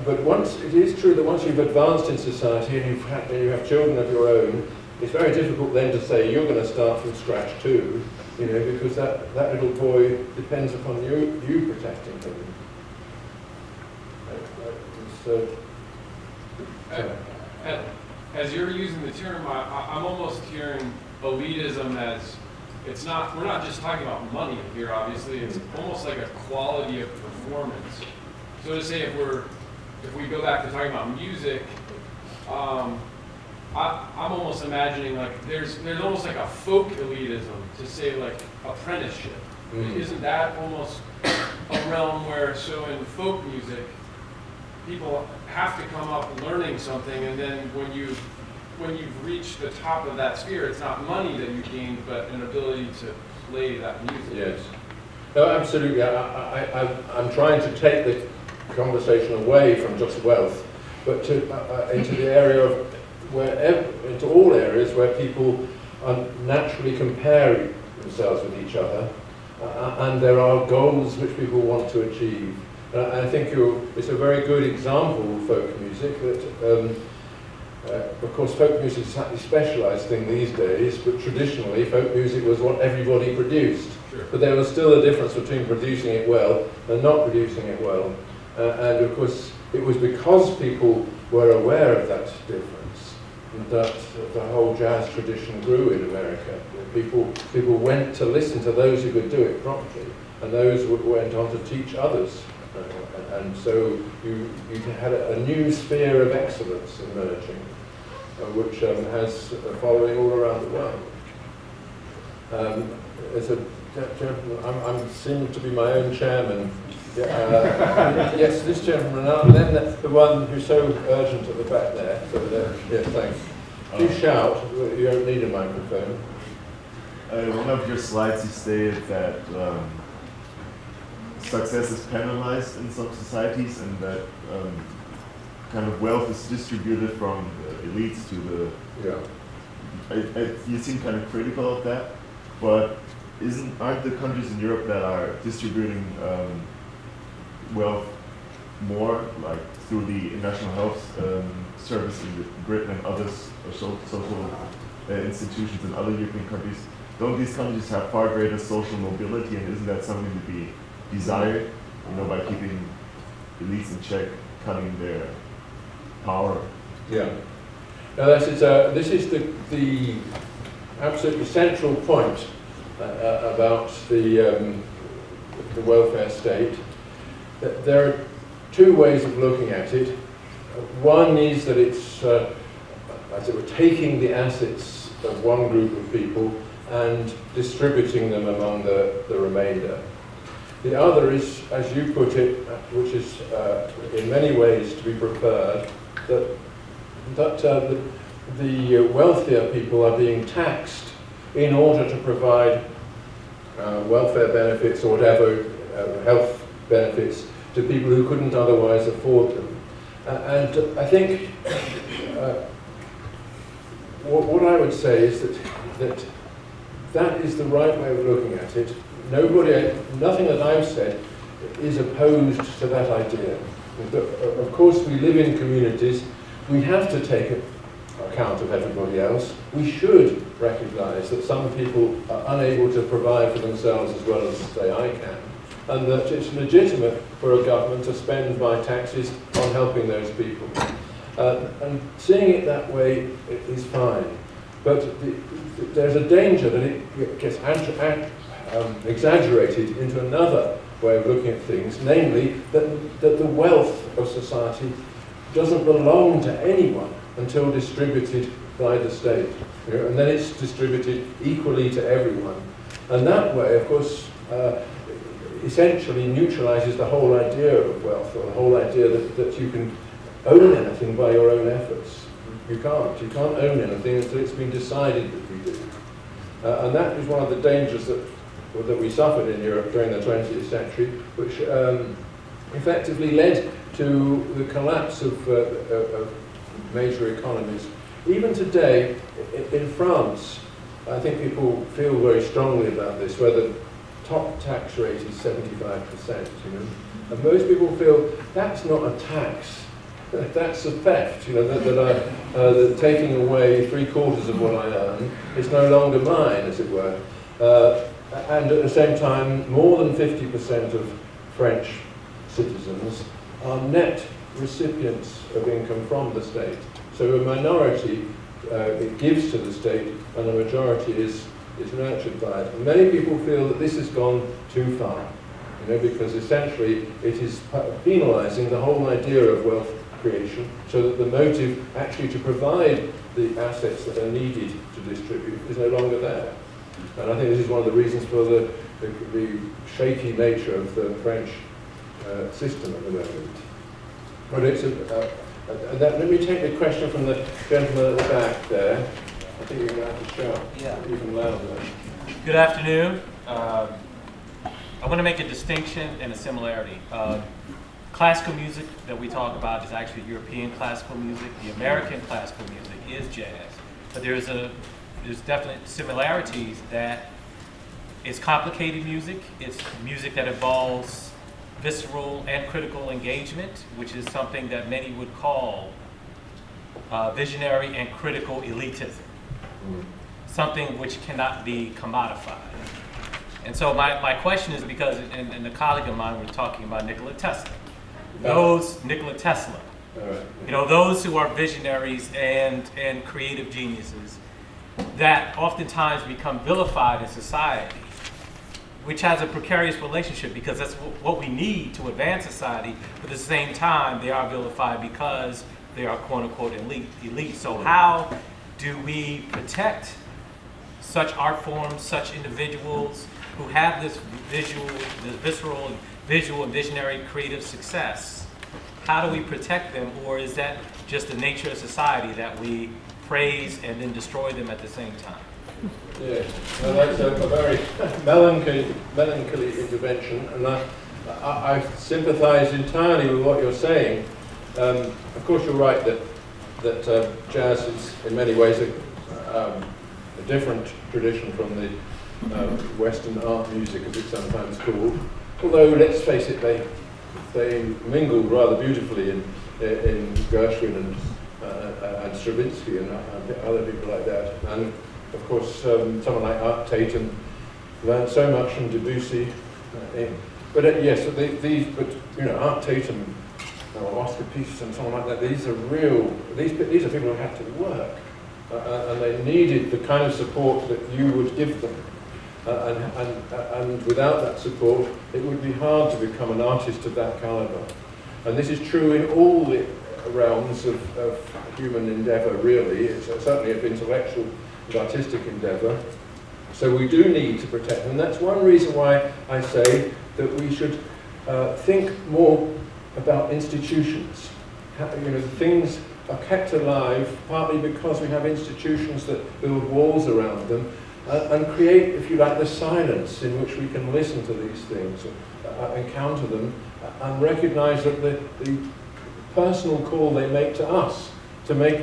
But it is true that once you've advanced in society and you have children of your own, it's very difficult then to say you're going to start from scratch too, you know, because that little boy depends upon you protecting him. So, as you're using the term, I'm almost hearing elitism as we're not just talking about money here, obviously, it's almost like a quality of performance. So to say if we go back to talking about music, I'm almost imagining like there's almost like a folk elitism to say like apprenticeship. Isn't that almost a realm where, so in folk music, people have to come up learning something, and then when you've reached the top of that sphere, it's not money that you gained, but an ability to play that music. yes. No, absolutely. I'm trying to take the conversation away from just wealth, but into the area of into all areas where people are naturally comparing themselves with each other, and there are goals which people want to achieve. I think it's a very good example of folk music that, of course, folk music is a slightly specialised thing these days, but traditionally folk music was what everybody produced. Sure. But there was still a difference between producing it well and not producing it well. And of course, it was because people were aware of that difference that the whole jazz tradition grew in America. People went to listen to those who could do it properly, and those went on to teach others. And so you had a new sphere of excellence emerging, which has a following all around the world. As a gentleman, I'm seeming to be my own chairman. Yes, this gentleman, and then the one who's so urgent at the back there. So yes, thanks. If you shout, you don't need a microphone. One of your slides, you stated that success is penalized in some societies, and that kind of wealth is distributed from the elites to the. Yeah. You seem kind of critical of that, but aren't the countries in Europe that are distributing wealth more, like through the National Health Service in Britain and others, or social institutions in other European countries? Don't these countries have far greater social mobility, and isn't that something to be desired, by keeping elites in check, cutting their power? Yeah. Now this is the absolutely central point about the welfare state. There are two ways of looking at it. One is that it's, as it were, taking the assets of one group of people and distributing them among the remainder. The other is, as you put it, which is in many ways to be preferred, that the wealthier people are being taxed in order to provide welfare benefits or whatever, health benefits, to people who couldn't otherwise afford them. And I think what I would say is that is the right way of looking at it. Nothing that I've said is opposed to that idea. Of course, we live in communities. We have to take account of everybody else. We should recognize that some people are unable to provide for themselves as well as, say, I can, and that it's legitimate for a government to spend my taxes on helping those people. And seeing it that way is fine. But there's a danger that it gets exaggerated into another way of looking at things, namely that the wealth of society doesn't belong to anyone until distributed by the state. And then it's distributed equally to everyone. And that way, of course, essentially neutralizes the whole idea of wealth, or the whole idea that you can own anything by your own efforts. You can't. You can't own anything until it's been decided that you do. And that is one of the dangers that we suffered in Europe during the 20th century, which effectively led to the collapse of major economies. Even today, in France, I think people feel very strongly about this, where the top tax rate is 75%, and most people feel that's not a tax. That's a theft, that taking away 3/4 of what I earn is no longer mine, as it were. And at the same time, more than 50% of French citizens are net recipients of income from the state. So a minority it gives to the state, and a majority is nurtured by it. And many people feel that this has gone too far, because essentially it is penalizing the whole idea of wealth creation, so that the motive actually to provide the assets that are needed to distribute is no longer there. And I think this is one of the reasons for the shaky nature of the French system at the moment. But let me take the question from the gentleman at the back there. I think you're going to have to shout even louder. Good afternoon. I want to make a distinction and a similarity. Classical music that we talk about is actually European classical music. The American classical music is jazz. But there's definite similarities that it's complicated music. It's music that involves visceral and critical engagement, which is something that many would call visionary and critical elitism. Something which cannot be commodified. And so my question is, because, and a colleague of mine was talking about Nikola Tesla. Nikola Tesla, those who are visionaries and creative geniuses that oftentimes become vilified in society, which has a precarious relationship, because that's what we need to advance society, but at the same time they are vilified because they are quote-unquote elite. So how do we protect such art forms, such individuals who have this visceral and visual and visionary creative success? How do we protect them, or is that just the nature of society that we praise and then destroy them at the same time? Yes, well, that's a very melancholy intervention, and I sympathise entirely with what you're saying. Of course, you're right that jazz is in many ways a different tradition from the Western art music, as it's sometimes called. Although, let's face it, they mingled rather beautifully in Gershwin and Stravinsky and other people like that. And of course, someone like Art Tatum learned so much from Debussy. But Art Tatum, Oscar Peterson, someone like that, these are people who had to work. And they needed the kind of support that you would give them. And without that support, it would be hard to become an artist of that caliber. And this is true in all the realms of human endeavour, really. It's certainly of intellectual and artistic endeavour. So we do need to protect them. And that's one reason why I say that we should think more about institutions. Things are kept alive partly because we have institutions that build walls around them, and create, if you like, the silence in which we can listen to these things, encounter them, and recognise that the personal call they make to us to make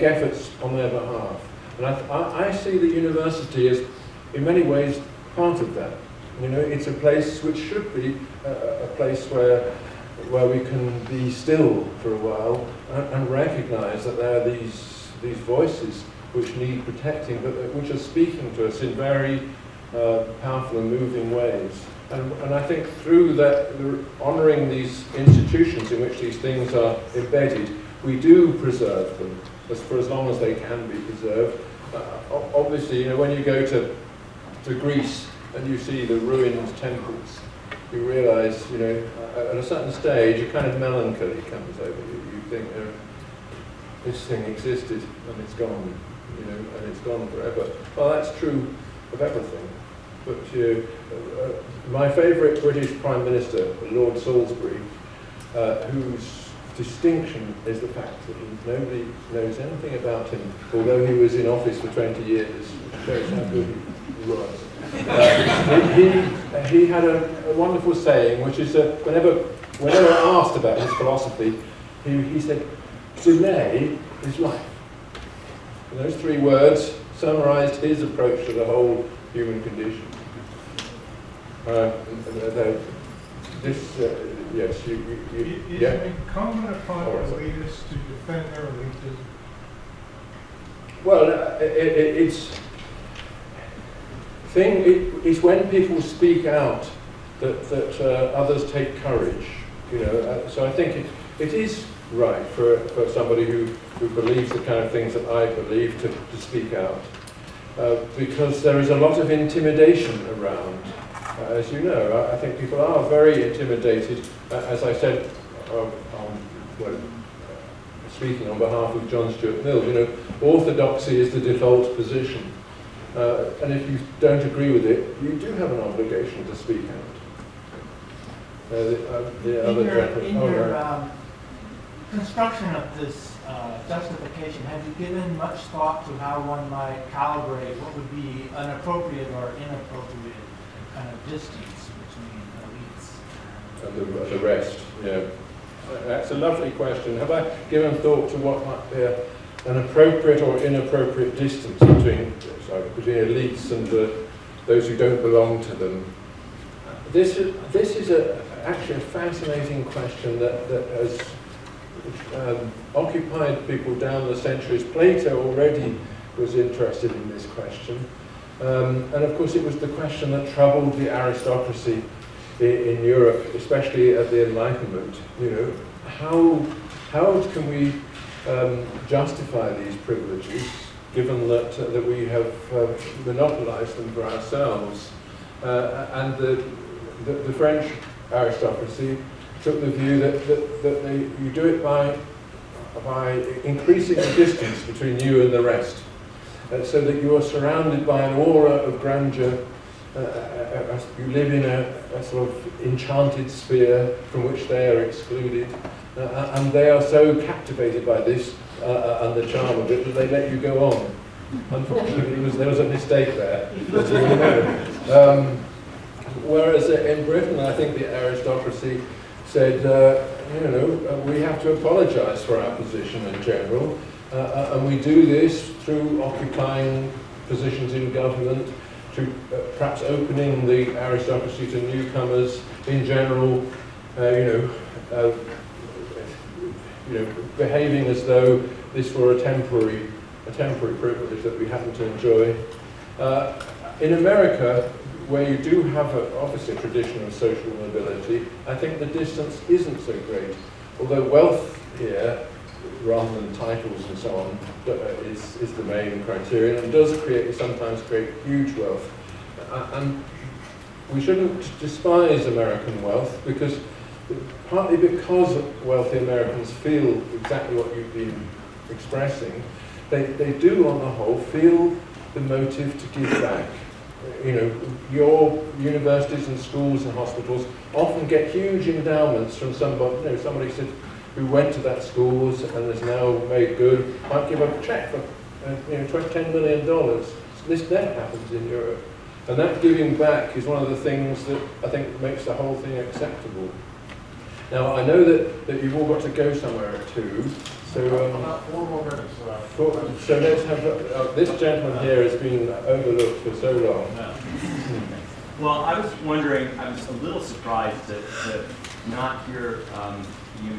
efforts on their behalf. And I see the university as, in many ways, part of that. You know, it's a place which should be a place where we can be still for a while and recognize that there are these voices which need protecting, but which are speaking to us in very powerful and moving ways. And I think through that, honouring these institutions in which these things are embedded, we do preserve them for as long as they can be preserved. Obviously, you know, when you go to Greece and you see the ruined temples, you realise, you know, at a certain stage, a kind of melancholy comes over you. You think, this thing existed and it's gone, you know, and it's gone forever. Well, that's true of everything. But my favourite British Prime Minister, Lord Salisbury, whose distinction is the fact that nobody knows anything about him, although he was in office for 20 years, which shows how good he was. He had a wonderful saying, which is that whenever asked about his philosophy, he said, delay is life. And those three words summarised his approach to the whole human condition. Yes, Is yeah. it incumbent upon elitists to defend their elitism? Well, it's when people speak out that others take courage. You know, so I think it is right for somebody who believes the kind of things that I believe to speak out, because there is a lot of intimidation around. As you know, I think people are very intimidated. As I said, speaking on behalf of John Stuart Mill, you know, orthodoxy is the default position. And if you don't agree with it, you do have an obligation to speak out. In your construction of this justification, have you given much thought to how one might calibrate what would be an appropriate or inappropriate kind of distance between elites and the rest? Yeah, that's a lovely question. Have I given thought to what might be an appropriate or inappropriate distance between elites and those who don't belong to them? This is actually a fascinating question that has occupied people down the centuries. Plato already was interested in this question. And of course it was the question that troubled the aristocracy in Europe, especially at the Enlightenment. You know, how can we justify these privileges, given that we have monopolized them for ourselves? And the French aristocracy took the view that you do it by increasing the distance between you and the rest, so that you are surrounded by an aura of grandeur. You live in a sort of enchanted sphere from which they are excluded, and they are so captivated by this and the charm of it that they let you go on. Unfortunately, there was a mistake there, as you all know. Whereas in Britain, I think the aristocracy said, you know, we have to apologise for our position in general, and we do this through occupying positions in government, to perhaps opening the aristocracy to newcomers in general, you know, behaving as though this were a temporary privilege that we happen to enjoy. In America, where you do have obviously a tradition of social mobility, I think the distance isn't so great. Although wealth here, rather than titles and so on, is the main criterion, and does sometimes create huge wealth. And we shouldn't despise American wealth, partly because wealthy Americans feel exactly what you've been expressing, they do on the whole feel the motive to give back. You know, your universities and schools and hospitals often get huge endowments from somebody, you know, somebody who went to that school and is now made good, might give a check for $10 million. This never happens in Europe. And that giving back is one of the things that I think makes the whole thing acceptable. Now, I know that you've all got to go somewhere at 2, so About 4 more minutes left. so let's have this gentleman here has been overlooked for so long. Well, I was wondering, I was a little surprised to not hear you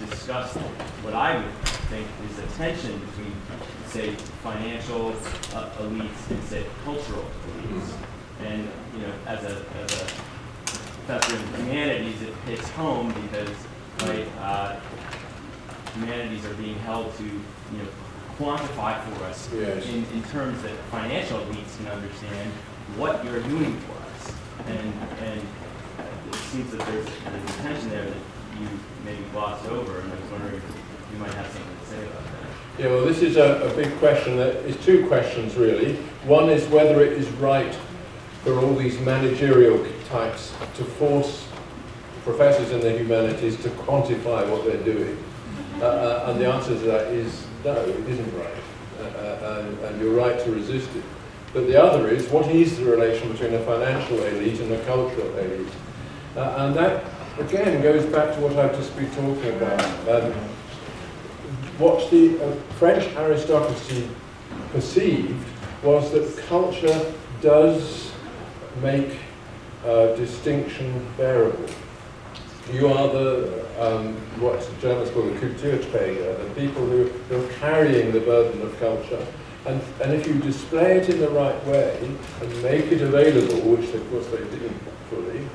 discuss what I would think is a tension between, say, financial elites and, say, cultural elites. And, you know, as a professor in humanities, it hits home because, right, humanities are being held to, you know, quantify for us in terms that financial elites can understand what you're doing for us. And it seems that there's a tension there that you maybe glossed over, and I was wondering if you might have something to say about that. Yeah, well, this is a big question. It's two questions, really. One is whether it is right for all these managerial types to force professors in the humanities to quantify what they're doing. And the answer to that is no, it isn't right. And you're right to resist it. But the other is, what is the relation between a financial elite and a cultural elite? And that, again, goes back to what I've just been talking about. What the French aristocracy perceived was that culture does make distinction bearable. You are the, what the Germans call the Kulturträger, the people who are carrying the burden of culture. And if you display it in the right way and make it available, which of course they didn't fully,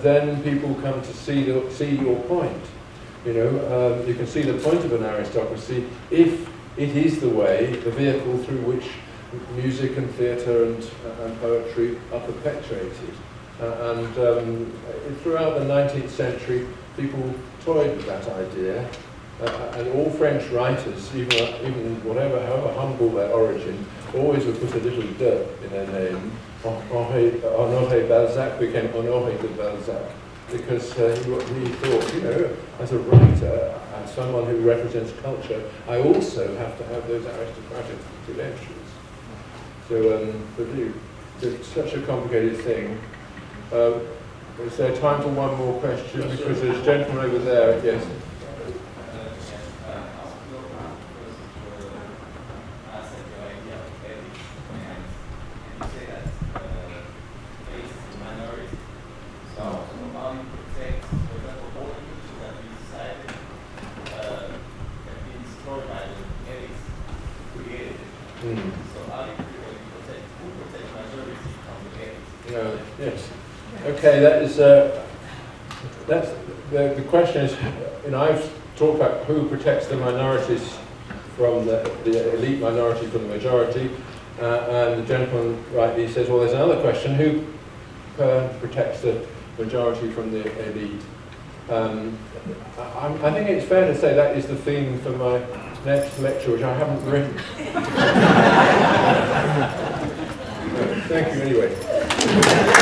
then people come to see your point. You know, you can see the point of an aristocracy if it is the way, the vehicle through which music and theatre and poetry are perpetuated. Throughout the 19th century, people toyed with that idea. And all French writers, even however humble their origin, always would put a little de in their name. Honoré Balzac became Honoré de Balzac because he thought, you know, as a writer, as someone who represents culture, I also have to have those aristocratic credentials. So, it's such a complicated thing. Is there time for one more question? Yes, because there's a gentleman over there. Yes. Yes. Okay, that's the question is, you know, I've talked about who protects the minorities from the elite minority from the majority, and the gentleman rightly says, well, there's another question, who protects the majority from the elite? I think it's fair to say that is the theme for my next lecture, which I haven't written. Thank you anyway.